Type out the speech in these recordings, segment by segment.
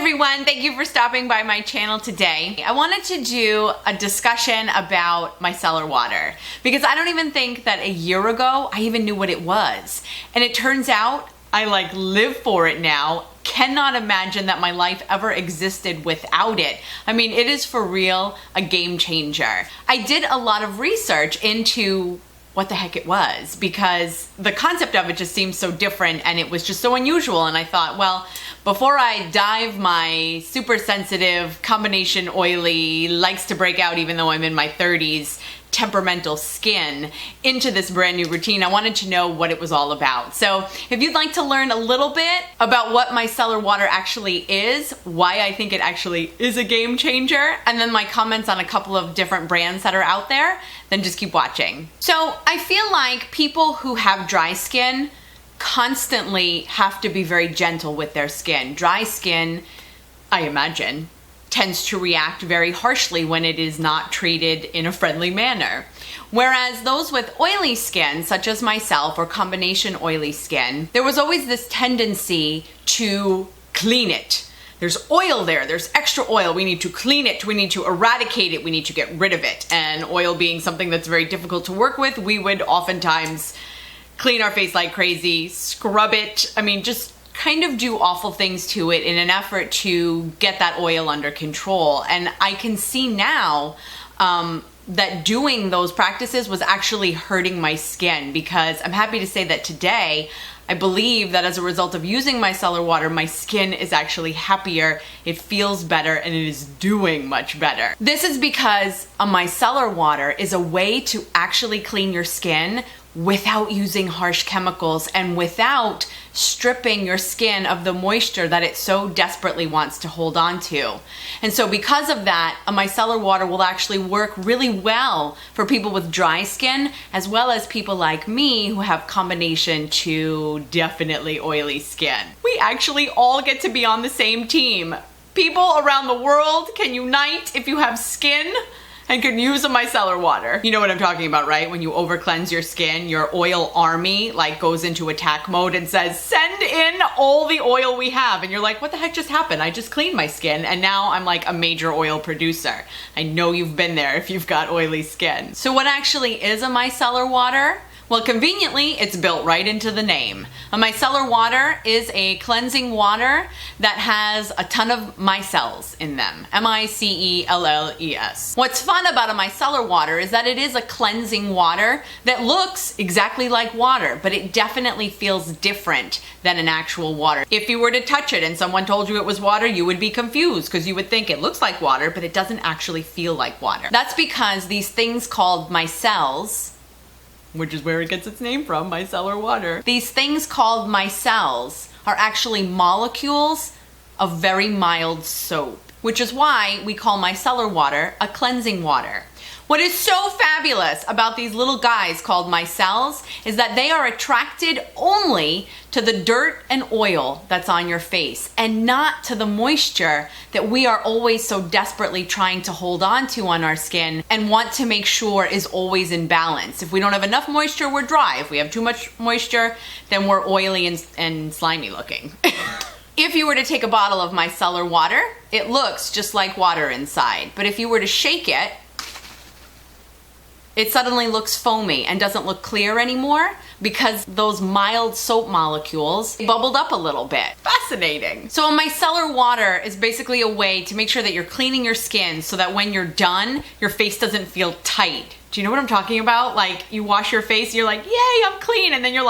everyone, thank you for stopping by my channel today. I wanted to do a discussion about micellar water because I don't even think that a year ago I even knew what it was. And it turns out I live for it now. Cannot imagine that my life ever existed without it. I mean, it is for real a game changer. I did a lot of research into what the heck it was because the concept of it just seems so different and it was just so unusual, and I thought, well, before I dive my super sensitive, combination oily, likes to break out even though I'm in my 30s, temperamental skin into this brand new routine, I wanted to know what it was all about. So if you'd like to learn a little bit about what micellar water actually is, why I think it actually is a game changer, and then my comments on a couple of different brands that are out there, then just keep watching. So I feel like people who have dry skin constantly have to be very gentle with their skin. Dry skin, I imagine, tends to react very harshly when it is not treated in a friendly manner. Whereas those with oily skin, such as myself, or combination oily skin, there was always this tendency to clean it. There's oil there, there's extra oil, we need to clean it, we need to eradicate it, we need to get rid of it. And oil being something that's very difficult to work with, we would oftentimes clean our face like crazy, scrub it, just kind of do awful things to it in an effort to get that oil under control. And I can see now that doing those practices was actually hurting my skin, because I'm happy to say that today I believe that as a result of using micellar water, my skin is actually happier, it feels better, and it is doing much better. This is because a micellar water is a way to actually clean your skin without using harsh chemicals and without stripping your skin of the moisture that it so desperately wants to hold on to. And so because of that, a micellar water will actually work really well for people with dry skin, as well as people like me who have combination to definitely oily skin. We actually all get to be on the same team. People around the world can unite if you have skin and could use a micellar water. You know what I'm talking about, right? When you over cleanse your skin, your oil army goes into attack mode and says, send in all the oil we have. And you're like, what the heck just happened? I just cleaned my skin and now I'm like a major oil producer. I know you've been there if you've got oily skin. So what actually is a micellar water? Well, conveniently, it's built right into the name. A micellar water is a cleansing water that has a ton of micelles in them. M-I-C-E-L-L-E-S. What's fun about a micellar water is that it is a cleansing water that looks exactly like water, but it definitely feels different than an actual water. If you were to touch it and someone told you it was water, you would be confused because you would think it looks like water, but it doesn't actually feel like water. That's because these things called micelles, which is where it gets its name from, micellar water. These things called micelles are actually molecules of very mild soap, which is why we call micellar water a cleansing water. What is so fabulous about these little guys called micelles is that they are attracted only to the dirt and oil that's on your face and not to the moisture that we are always so desperately trying to hold on to on our skin and want to make sure is always in balance. If we don't have enough moisture, we're dry. If we have too much moisture, then we're oily and slimy looking. If you were to take a bottle of micellar water, it looks just like water inside. But if you were to shake it, it suddenly looks foamy and doesn't look clear anymore because those mild soap molecules bubbled up a little bit. Fascinating. So a micellar water is basically a way to make sure that you're cleaning your skin so that when you're done, your face doesn't feel tight. Do you know what I'm talking about? You wash your face, you're like, yay, I'm clean, and then you're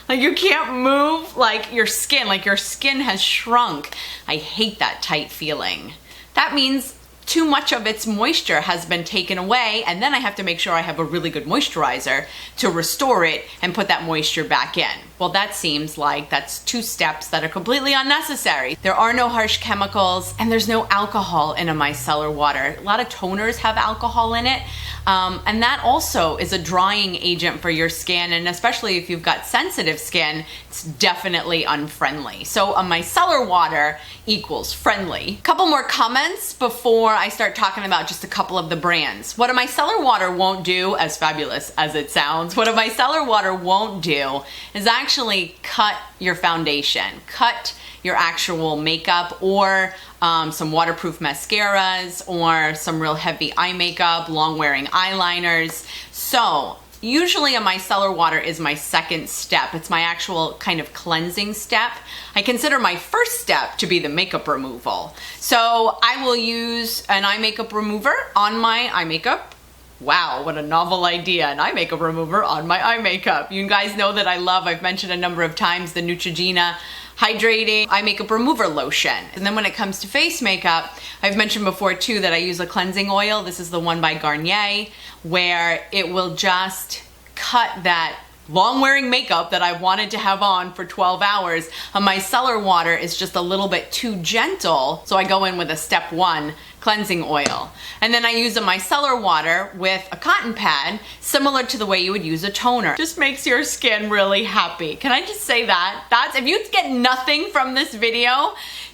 you can't move your skin has shrunk. I hate that tight feeling. That means too much of its moisture has been taken away, and then I have to make sure I have a really good moisturizer to restore it and put that moisture back in. Well, that seems like that's two steps that are completely unnecessary. There are no harsh chemicals and there's no alcohol in a micellar water. A lot of toners have alcohol in it, and that also is a drying agent for your skin, and especially if you've got sensitive skin, it's definitely unfriendly. So a micellar water equals friendly. Couple more comments before I start talking about just a couple of the brands. What a micellar water won't do, as fabulous as it sounds, what a micellar water won't do is actually actually cut your foundation, cut your actual makeup, or some waterproof mascaras, or some real heavy eye makeup, long wearing eyeliners. So usually a micellar water is my second step. It's my actual kind of cleansing step. I consider my first step to be the makeup removal. So I will use an eye makeup remover on my eye makeup. Wow, what a novel idea, an eye makeup remover on my eye makeup. You guys know that I've mentioned a number of times, the Gina Hydrating eye makeup remover lotion. And then when it comes to face makeup, I've mentioned before too that I use a cleansing oil. This is the one by Garnier, where it will just cut that long wearing makeup that I wanted to have on for 12 hours. A micellar water is just a little bit too gentle, so I go in with a step 1 cleansing oil. And then I use a micellar water with a cotton pad, similar to the way you would use a toner. Just makes your skin really happy. Can I just say that? If you get nothing from this video,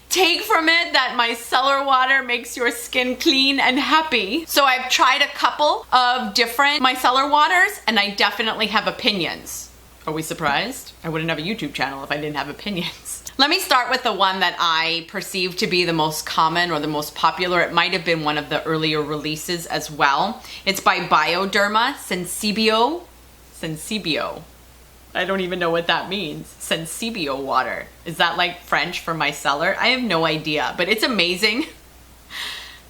take from it that micellar water makes your skin clean and happy. So I've tried a couple of different micellar waters, and I definitely have opinions. Are we surprised? I wouldn't have a YouTube channel if I didn't have opinions. Let me start with the one that I perceive to be the most common or the most popular. It might have been one of the earlier releases as well. It's by Bioderma Sensibio. I don't even know what that means. Sensibio water. Is that like French for micellar? I have no idea, but it's amazing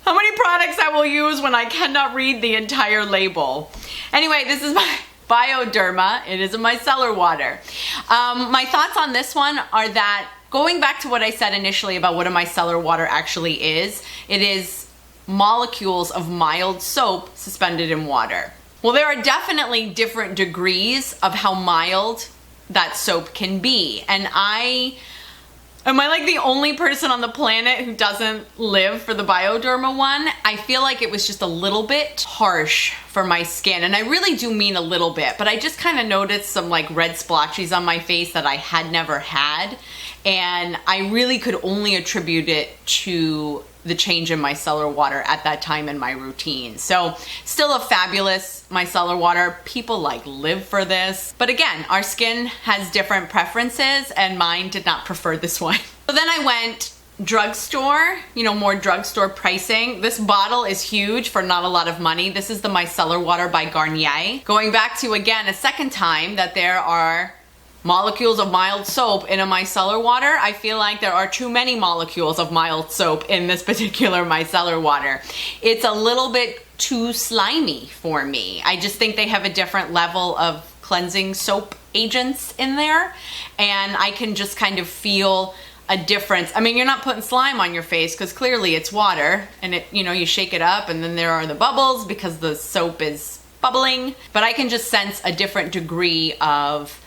how many products I will use when I cannot read the entire label. Anyway, this is my Bioderma. It is a micellar water. My thoughts on this one are that, going back to what I said initially about what a micellar water actually is, it is molecules of mild soap suspended in water. Well, there are definitely different degrees of how mild that soap can be. And am I like the only person on the planet who doesn't live for the Bioderma one? I feel like it was just a little bit harsh for my skin. And I really do mean a little bit, but I just kind of noticed some like red splotches on my face that I had never had. And I really could only attribute it to the change in micellar water at that time in my routine. So still a fabulous micellar water. People like live for this. But again, our skin has different preferences, and mine did not prefer this one. So then I went drugstore, more drugstore pricing. This bottle is huge for not a lot of money. This is the micellar water by Garnier. Going back to, again, a second time that there are molecules of mild soap in a micellar water. I feel like there are too many molecules of mild soap in this particular micellar water. It's a little bit too slimy for me. I just think they have a different level of cleansing soap agents in there, and I can just kind of feel a difference. I mean, you're not putting slime on your face because clearly it's water, and you shake it up and then there are the bubbles because the soap is bubbling, but I can just sense a different degree of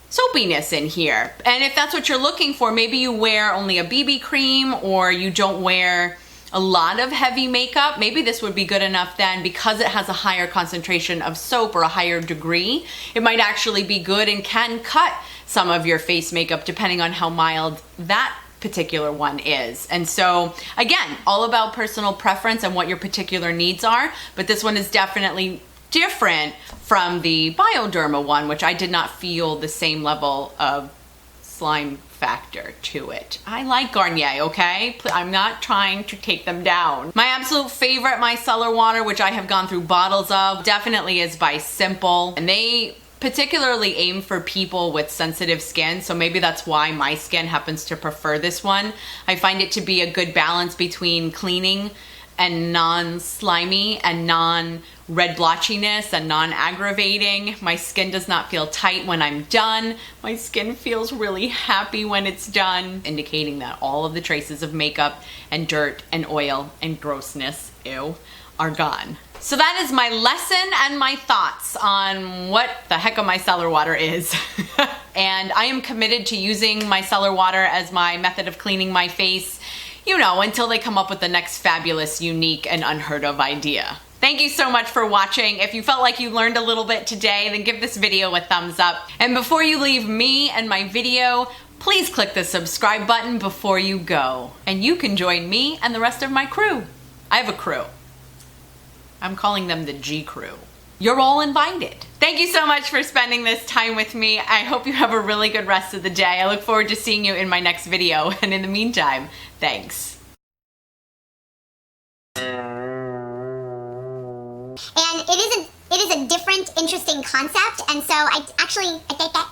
soapiness in here. And if that's what you're looking for, maybe you wear only a BB cream, or you don't wear a lot of heavy makeup, maybe this would be good enough then, because it has a higher concentration of soap or a higher degree. It might actually be good and can cut some of your face makeup depending on how mild that particular one is. And so again, all about personal preference and what your particular needs are, but this one is definitely different from the Bioderma one, which I did not feel the same level of slime factor to it. I like Garnier, okay? I'm not trying to take them down. My absolute favorite micellar water, which I have gone through bottles of, definitely is by Simple. And they particularly aim for people with sensitive skin, so maybe that's why my skin happens to prefer this one. I find it to be a good balance between cleaning and non-slimy and non-red blotchiness and non-aggravating. My skin does not feel tight when I'm done. My skin feels really happy when it's done, indicating that all of the traces of makeup and dirt and oil and grossness, ew, are gone. So that is my lesson and my thoughts on what the heck a micellar water is. And I am committed to using micellar water as my method of cleaning my face, until they come up with the next fabulous, unique, and unheard of idea. Thank you so much for watching. If you felt like you learned a little bit today, then give this video a thumbs up. And before you leave me and my video, please click the subscribe button before you go. And you can join me and the rest of my crew. I have a crew. I'm calling them the G crew. you're all invited. Thank you so much for spending this time with me. I hope you have a really good rest of the day. I look forward to seeing you in my next video. And in the meantime, thanks. And it is a different, interesting concept, and so I take that.